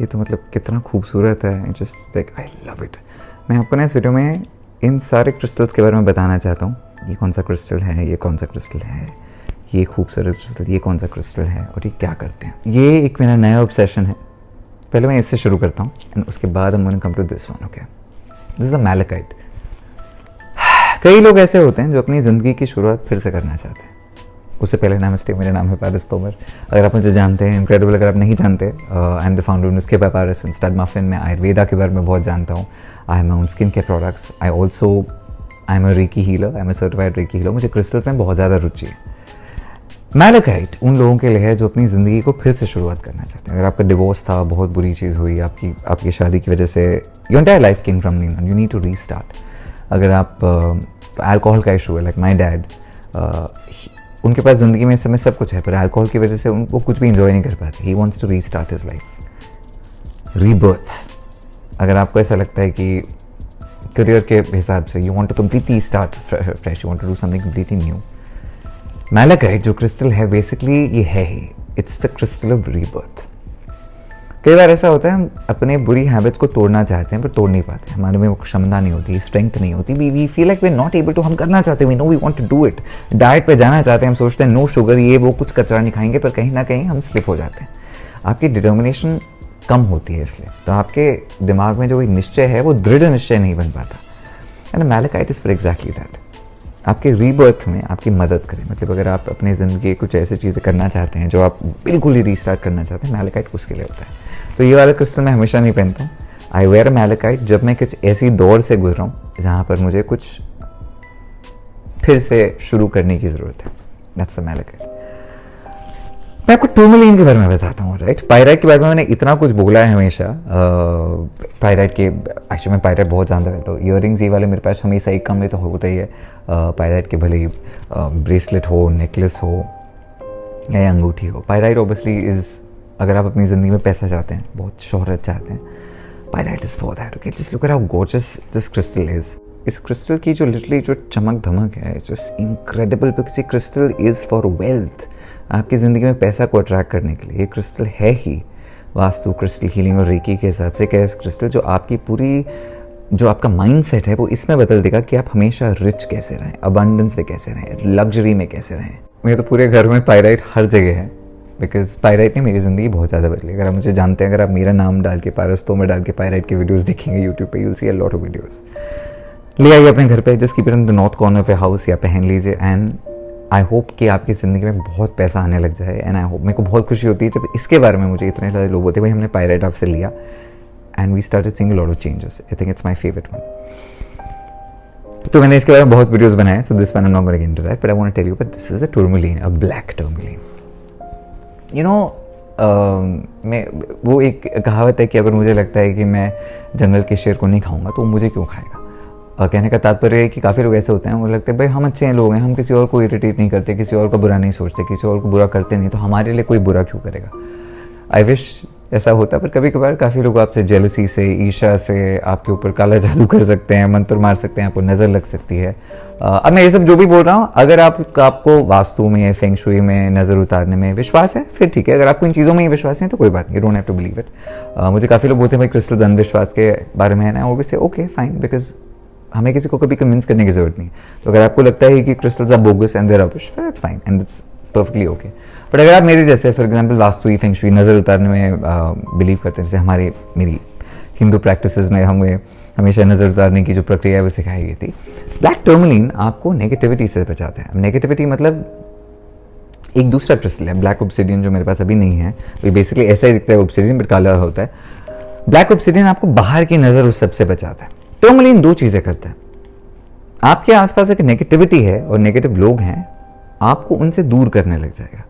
ये तो मतलब कितना खूबसूरत है, just like I love it. मैं आपको ना इस वीडियो में इन सारे क्रिस्टल्स के बारे में बताना चाहता हूँ। ये कौन सा क्रिस्टल है, ये कौन सा क्रिस्टल है, ये खूबसूरत क्रिस्टल, ये कौन सा क्रिस्टल है और ये क्या करते हैं। ये एक मेरा नया ऑब्सेशन है। पहले मैं इससे शुरू करता हूँ एंड उसके बाद हम going to come to this one. Okay, this is a malachite. कई लोग ऐसे होते हैं जो अपनी ज़िंदगी की शुरुआत फिर से करना चाहते हैं। उससे पहले नमस्ते, मेरा नाम है पारस तोमर। अगर आप मुझे जानते हैं, इनक्रेडिबल। अगर आप नहीं जानते, I am the founder Nuskhe by Paras and Start Muffin. मैं आयुर्वेदा के बारे में बहुत जानता हूँ। I am own skin care products. I am a reiki healer, I am a certified reiki healer. मुझे क्रिस्टल में बहुत ज़्यादा रुचि है। मैलेकाइट उन लोगों के लिए है जो अपनी ज़िंदगी को फिर से शुरुआत करना चाहते हैं। अगर आपका डिवोर्स था, बहुत बुरी चीज़ हुई आपकी शादी की वजह से, your entire life came crumbling down, you need to restart. अगर आप अल्कोहल का इशू है, लाइक माय डैड, उनके पास ज़िंदगी में इस समय सब कुछ है पर अल्कोहल की वजह से वो कुछ भी इंजॉय नहीं कर पाते। He wants to restart his life, rebirth. अगर आपको ऐसा लगता है कि करियर के हिसाब से you want to completely start fresh, you want to do something completely new, malachite जो क्रिस्टल है बेसिकली ये है ही, it's the crystal of rebirth. कई बार ऐसा होता है हम अपने बुरी हैबिट्स को तोड़ना चाहते हैं पर तोड़ नहीं पाते। हमारे में वो क्षमता नहीं होती, स्ट्रेंथ नहीं होती। We feel like we are not able to. हम करना चाहते हैं, we know we want to do it. Diet पे जाना चाहते हैं, हम सोचते हैं नो शुगर, ये वो, कुछ कचरा नहीं खाएंगे, पर कहीं ना कहीं हम स्लिप हो जाते हैं। आपकी डिटर्मिनेशन कम होती है इसलिए, तो आपके दिमाग में जो एक निश्चय है वो दृढ़ निश्चय नहीं बन पाता। And malachite is for exactly that. आपके रीबर्थ में आपकी मदद करें। मतलब अगर आप अपनी ज़िंदगी कुछ ऐसी चीज़ें करना चाहते हैं जो आप बिल्कुल ही रीस्टार्ट करना चाहते हैं, मैलेकाइट उसके लिए होता है। तो ये वाला क्रिस्टल मैं हमेशा नहीं पहनता हूँ। आई वेयर मैलेकाइट जब मैं कुछ ऐसी दौर से गुजरा हूँ जहाँ पर मुझे कुछ फिर से शुरू करने की ज़रूरत है। That's the malachite. मैं आपको टूरमैलीन के बारे में बताता हूँ, राइट। पायराइट के बारे में मैंने इतना कुछ बोला है हमेशा। पायराइट के एक्चुअली मैं पायराइट बहुत जानता है, तो ईयररिंग्स ये वाले मेरे पास हमेशा एक कम में तो होता ही है। पायराइट के भले ही ब्रेसलेट हो, नेकलेस हो या अंगूठी हो। पायराइट ऑब्वियसली इज़, अगर आप अपनी ज़िंदगी में पैसा चाहते हैं, बहुत शोहरत चाहते हैं, pyrite is for that. Okay, just look at how gorgeous this crystal is. इस क्रिस्टल की जो लिटरली जो चमक धमक है, जस्ट इनक्रेडिबल। बिकॉज ये क्रिस्टल इज़ फॉर वेल्थ। आपकी ज़िंदगी में पैसा को अट्रैक्ट करने के लिए ये क्रिस्टल है ही। वास्तु, क्रिस्टल हीलिंग और रेकी के हिसाब से क्या है क्रिस्टल, जो आपकी पूरी जो आपका माइंड सेट है वो इसमें बदल देगा कि आप हमेशा रिच कैसे रहें, अबंडेंस में कैसे रहें, लग्जरी में कैसे रहें। मेरे तो पूरे घर में पायराइट हर जगह है, बिकॉज पायराइट ने मेरी ज़िंदगी बहुत ज़्यादा बदली। अगर आप मुझे जानते हैं, अगर आप मेरा नाम डाल के पारस तोमर डाल के पायराइट के वीडियोज़ देखेंगे यूट्यूब पे, you will see a lot of videos. ले आइए अपने घर पे, just keep it in the north corner of your house या पहन लीजिए। एंड आई होप कि आपकी ज़िंदगी में बहुत पैसा आने लग जाए। एंड आई होप, मेरे को बहुत खुशी होती है जब इसके बारे में मुझे इतने सारे लोग होते हैं, भाई हमने पायराइट आपसे लिया and we started seeing a lot of changes. I think it's my favourite one. तो मैंने इसके बारे में बहुत वीडियोस बनाए, so this one I am not going to get into that, but I want to tell you that this is a tourmaline, a black tourmaline. You know, मैं वो एक कहावत है कि अगर मुझे लगता है कि मैं जंगल के शेर को नहीं खाऊंगा तो मुझे क्यों खाएगा। कहने का तात्पर्य है कि काफ़ी लोग ऐसे होते हैं, मुझे लगता है भाई हम अच्छे लोग हैं, हम किसी और को इरिटेट नहीं करते, किसी और का बुरा नहीं सोचते, किसी और को बुरा करते नहीं, तो हमारे लिए कोई बुरा क्यों करेगा। आई विश ऐसा होता, पर कभी कभार काफ़ी लोग आपसे जेलसी से, ईर्ष्या से आपके ऊपर काला जादू कर सकते हैं, मंत्र मार सकते हैं, आपको नज़र लग सकती है। अब मैं ये सब जो भी बोल रहा हूँ, अगर आपको वास्तु में, फेंग शुई में, नज़र उतारने में विश्वास है फिर ठीक है। अगर आपको इन चीज़ों में ही विश्वास है तो कोई बात नहीं, you don't have to believe it. मुझे काफ़ी लोग बोलते हैं भाई क्रिस्टल अंधविश्वास के बारे में है ना, ओबियसली ओके फाइन, बिकॉज हमें किसी को कभी कन्विंस करने की जरूरत नहीं। तो अगर आपको लगता है कि crystals are bogus and they are rubbish, that's fine and it's perfectly okay. But अगर आप मेरे जैसे for example vastu, feng shui, नज़र उतारने में बिलीव करते हैं, जैसे मेरी हिंदू प्रैक्टिसेस में हमें हमेशा नज़र उतारने की जो प्रक्रिया है वो सिखाई गई थी। ब्लैक टूरमैलीन आपको नेगेटिविटी से बचाता है। नेगेटिविटी मतलब एक दूसरा क्रिस्टल है, ब्लैक ऑब्सिडियन, जो मेरे पास अभी नहीं है। वो बेसिकली ऐसा ही दिखता है ऑब्सिडियन, बट काला होता है। ब्लैक ऑब्सिडियन आपको बाहर की नज़र उस सबसे बचाता है। टूरमैलीन दो चीज़ें करता है। आपके आसपास एक नेगेटिविटी है और नेगेटिव लोग हैं, आपको उनसे दूर करने लग जाएगा।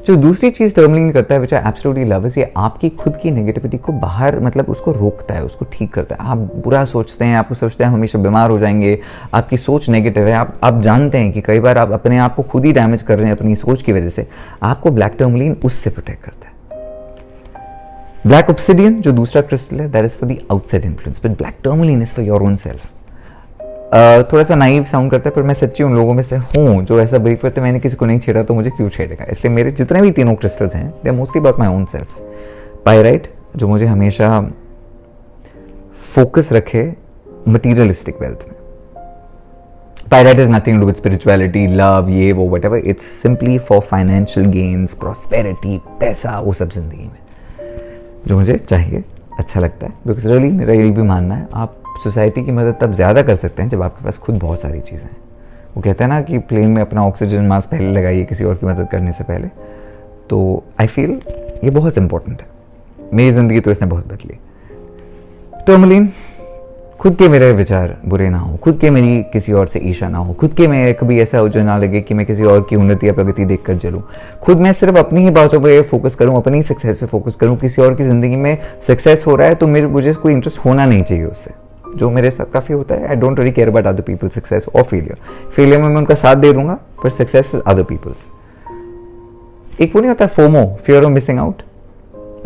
जो दूसरी चीज़ टूरमैलीन करता है, विच आई एब्सोल्युटली लव, इज ये आपकी खुद की नेगेटिविटी को बाहर, मतलब उसको रोकता है, उसको ठीक करता है। आप बुरा सोचते हैं, आपको सोचते हैं हमेशा बीमार हो जाएंगे, आपकी सोच नेगेटिव है, आप जानते हैं कि कई बार आप अपने आप को खुद ही डैमेज कर रहे हैं अपनी सोच की वजह से, आपको ब्लैक टूरमैलीन उससे प्रोटेक्ट करता है। ब्लैक ऑब्सिडियन जो दूसरा क्रिस्टल है, that is for the outside influence, but black tourmaline is for your own self. थोड़ा सा नाइव साउंड करता है, पर मैं सच्ची उन लोगों में से हूँ जो ऐसा बिलीव करते हैं मैंने किसी को नहीं छेड़ा तो मुझे क्यों छेड़ेगा। इसलिए मेरे जितने भी तीनों क्रिस्टल्स हैं, they are mostly about my own self. Pyrite जो मुझे हमेशा फोकस रखे मटीरियलिस्टिक वेल्थ में. Pyrite has nothing to do with spirituality, love, ये वो whatever. It's simply for financial gains, prosperity, पैसा, वो सब जिंदगी में जो मुझे चाहिए, अच्छा लगता है. बिकॉज रियली मेरा यही भी मानना है, आप सोसाइटी की मदद तब ज़्यादा कर सकते हैं जब आपके पास खुद बहुत सारी चीज़ें हैं. वो कहते हैं ना कि प्लेन में अपना ऑक्सीजन मास्क पहले लगाइए किसी और की मदद करने से पहले. तो आई फील ये बहुत इंपॉर्टेंट है. मेरी ज़िंदगी तो इसने बहुत बदली. टर्मलीन, खुद के मेरे विचार बुरे ना हो, खुद के मेरी किसी और से ईर्ष्या ना हो, खुद के मेरे कभी ऐसा हो जो ना लगे कि मैं किसी और की उन्नति या प्रगति देखकर जलूं. खुद मैं सिर्फ अपनी ही बातों पे फोकस करूं, अपनी ही सक्सेस पे फोकस करूं. किसी और की ज़िंदगी में सक्सेस हो रहा है तो मुझे कोई इंटरेस्ट होना नहीं चाहिए उससे, जो मेरे साथ काफ़ी होता है. I don't really care about other people's success और फेलियर में मैं उनका साथ दे दूंगा, पर सक्सेस इज अदर पीपल्स. एक वो नहीं होता FOMO, fear of missing out,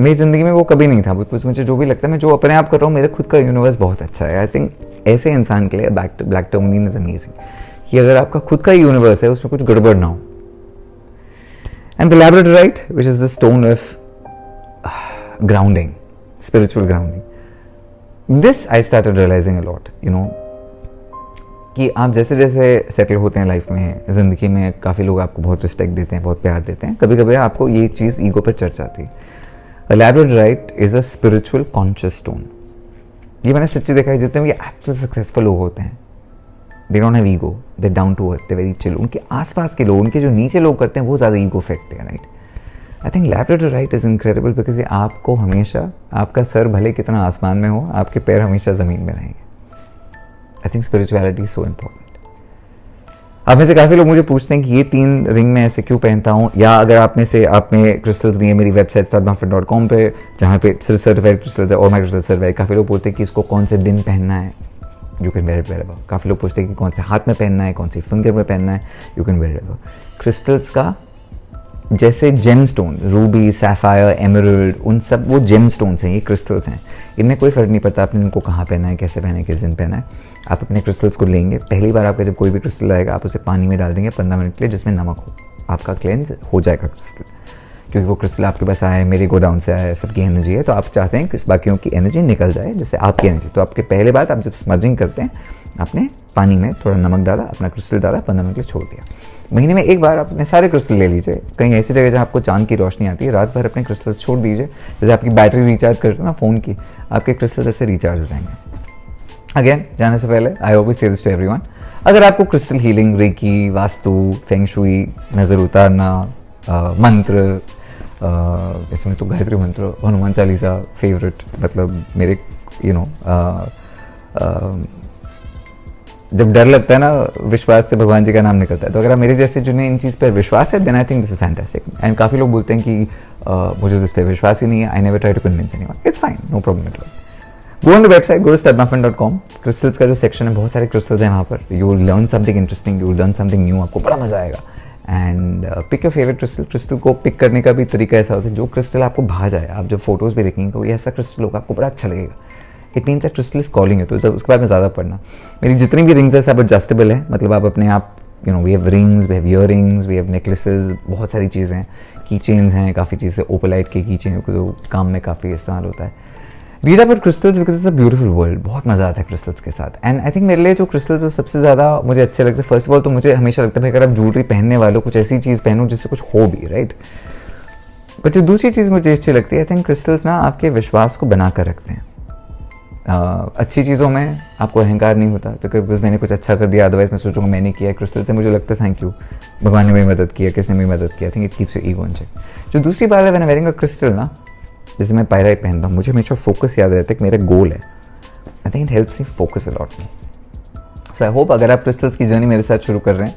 मेरी ज़िंदगी में वो कभी नहीं था. बिकॉज मुझे जो भी लगता है, मैं जो अपने आप कर रहा हूँ, मेरा खुद का यूनिवर्स बहुत अच्छा है. आई थिंक ऐसे इंसान के लिए ब्लैक टर्मलीन इज अमेजिंग, कि अगर आपका खुद का यूनिवर्स है उसमें कुछ गड़बड़ ना हो. And the labradorite which is the stone of grounding, spiritual grounding. This I started realizing a lot, you know, कि आप जैसे जैसे सेटल होते हैं लाइफ में, ज़िंदगी में, काफ़ी लोग आपको बहुत रिस्पेक्ट देते हैं, बहुत प्यार देते हैं. कभी कभी आपको ये चीज़ ईगो पर चढ़ जाती है. A labradorite is a spiritual conscious stone. ये मैंने सच्ची देखा है, जितने भी एक्चुअल सक्सेसफुल लोग होते हैं, they don't have ego, they're down to earth, they're very chill. उनके आसपास के लोग, उनके जो नीचे लोग करते हैं, वो ज़्यादा ईगो फेंकते हैं, right. I think labradorite is incredible because ये आपको हमेशा, आपका सर भले कितना आसमान में हो, आपके पैर हमेशा ज़मीन में रहेंगे. I think spirituality is so important. अब में से काफ़ी लोग मुझे पूछते हैं कि ये 3 रिंग मैं ऐसे क्यों पहनता हूँ, या अगर आप में से आपने क्रिस्टल्स लिए मेरी वेबसाइट startmuffin.com पे, जहाँ पे सिर्फ सर्टिफाइड क्रिस्टल्स है और माई क्रिस्टल सर्टिफाइड. काफ़ी लोग पूछते हैं कि इसको कौन से दिन पहनना है, you can wear it wherever. काफ़ी लोग पूछते हैं कि कौन से हाथ में पहनना है, कौन सी फिंगर में पहनना है, you can wear it wherever. Crystals का जैसे gem stone, ruby, sapphire, emerald, उन सब वो जेम स्टोन्स हैं, ये क्रिस्टल्स हैं. इनमें कोई फ़र्क नहीं पड़ता आपने इनको कहाँ पहना है, कैसे पहना है, किस दिन पहना है. आप अपने क्रिस्टल्स को लेंगे, पहली बार आपका जब कोई भी क्रिस्टल आएगा, आप उसे पानी में डाल देंगे 15 मिनट के लिए, जिसमें नमक हो. आपका क्लेंस हो जाएगा क्रिस्टल, क्योंकि वो क्रिस्टल आपके पास आया है, मेरे गोडाउन से आया है, सबकी एनर्जी है. तो आप चाहते हैं कि बाकियों की एनर्जी निकल जाए, जैसे आपकी एनर्जी. तो आपके पहले बात, आप जब स्मजिंग करते हैं, आपने पानी में थोड़ा नमक डाला, अपना क्रिस्टल डाला, 15 मिनट के लिए छोड़ दिया. महीने में एक बार अपने सारे क्रिस्टल ले लीजिए. कहीं ऐसी जगह जहाँ आपको चांद की रोशनी आती है, रात भर अपने क्रिस्टल्स छोड़ दीजिए. जैसे आपकी बैटरी रिचार्ज करते हो ना फ़ोन की, आपके क्रिस्टल्स ऐसे रिचार्ज हो जाएंगे. अगेन, जाने से पहले I hope say this to everyone, अगर आपको crystal healing, reiki, vastu, feng shui, नज़र उतारना, मंत्र, इसमें तो गायत्री मंत्र, हनुमान चालीसा फेवरेट, मतलब मेरे जब डर लगता है ना, विश्वास से भगवान जी का नाम निकलता है. तो अगर आप मेरे जैसे जिन्हें इन चीज़ पर विश्वास है, then I think this is fantastic. And काफ़ी लोग बोलते हैं कि मुझे तो इस पर विश्वास ही नहीं है, I never try to convince anyone. It's fine, no problem at all. Go on the website, go to startmuffin.com. Crystals का जो सेक्शन है, बहुत सारे क्रिस्टल्स हैं वहाँ पर. You will learn something interesting, you will learn something new, आपको बड़ा मजा आएगा. And pick your favourite crystal. Crystal को पिक करने का भी तरीका ऐसा होता है, जो क्रिस्टल आपको भा जाए. आप जब फोटोज़ भी देखेंगे तो ये ऐसा क्रिस्टल होगा, आपको बड़ा अच्छा लगेगा. It means that crystal is calling है. तो उसके बाद में ज़्यादा पढ़ना. मेरी जितनी भी रिंग्स है सब एडजस्टेबल है, मतलब आप अपने आप, we have rings, we have earrings, we have necklaces, बहुत सारी चीज़ें हैं. की चेन्स हैं, काफ़ी चीज़ें, ओपलाइट के की चेन जो काम में काफ़ी इस्तेमाल होता है. Read about crystals because it's a beautiful world. बहुत मज़ा आता है क्रिस्टल्स के साथ. एंड आई थिंक मेरे लिए जो क्रिस्टल्स जो सबसे ज़्यादा मुझे अच्छे लगते हैं, फर्स्ट ऑफ ऑल तो मुझे हमेशा लगता है अगर आप ज्वेलरी पहनने वालों, कुछ ऐसी चीज़ पहनो जिससे कुछ हो भी, राइट. बट जो दूसरी चीज़ मुझे अच्छी लगती है, आई थिंक क्रिस्टल्स ना आपके विश्वास को बना कर रखते हैं. अच्छी चीज़ों में आपको अहंकार नहीं होता, बिकॉज मैंने कुछ अच्छा कर दिया, अदरवाइज मैं सोचूंगा मैंने किया. क्रिस्टल से मुझे लगता है थैंक यू, भगवान ने मेरी मदद किया, किसने मेरी मदद किया. I think it keeps your ego in check. जो दूसरी बात है, when I wearing a crystal ना, जैसे मैं पायराइट पहनता हूँ, मुझे हमेशा फोकस याद रहता है कि मेरा गोल है. आई think it helps me focus a lot. So I hope अगर आप क्रिस्टल्स की जर्नी मेरे साथ शुरू कर रहे हैं,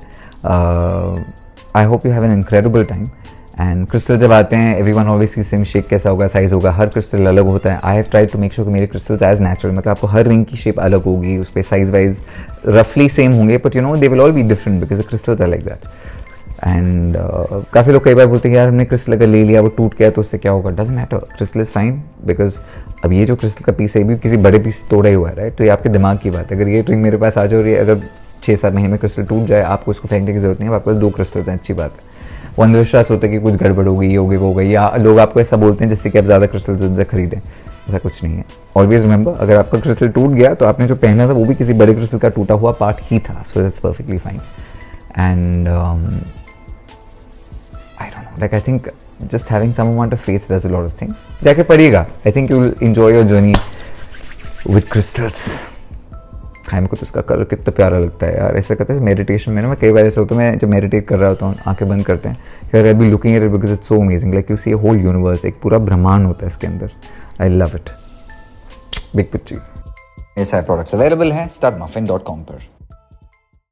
I hope you have an incredible time. And crystal जब आते हैं, everyone always see same shape कैसा होगा, साइज होगा, हर क्रिस्टल अलग होता है. I have tried to make sure कि मेरे क्रिस्टल्स एज नेचुरल, मतलब आपको हर रिंग की शेप अलग होगी, उस पर साइज वाइज रफली सेम होंगे, but they will all be different because the crystals are like that. And काफ़ी लोग कई बार बोलते हैं यार हमने क्रिस्टल अगर ले लिया, वो टूट गया तो उससे क्या होगा. Doesn't matter, crystal is fine. Because अब ये जो क्रिस्टल का पीस है, भी किसी बड़े पीस तोड़ा ही हुआ है, राइट. तो ये आपके दिमाग की बात है. अगर ये रिंग मेरे पास आ जाए और ये अगर 6-7 महीने में क्रिस्टल टूट जाए, आपको उसको फेंकने की जरूरत नहीं है. आपके पास 2 क्रिस्टल हैं, अच्छी बात है. वो अंधविश्वास होता है कि कुछ गड़बड़ हो गई, ये हो गई, वो हो गई, या लोग आपको ऐसा बोलते हैं जिससे कि आप ज़्यादा क्रिस्टल उनसे खरीदें। ऐसा कुछ नहीं है। ऑलवेज रिमेंबर, अगर आपका क्रिस्टल टूट गया तो आपने जो पहना था वो भी किसी बड़े क्रिस्टल का टूटा हुआ पार्ट ही था, so that's perfectly fine. And I don't know, like I think just having some amount of faith does a lot of things. जाके पढ़िएगा, I think you will enjoy your journey with crystals. हाँ, मेरे को तो इसका colour कितना प्यारा लगता है यार। ऐसा करते हैं मेडिटेशन में ना, मैं कई बार ऐसा होता है, मैं जब मेडिटेट कर रहा होता हूँ, आंखें बंद करते हैं, यार I be looking at it because it's so amazing, like you see a whole universe, एक पूरा ब्रह्मांड होता है इसके अंदर। I love it. बिग पिच्ची। ये सारे प्रोडक्ट्स अवेलेबल हैं startmuffin.com पर।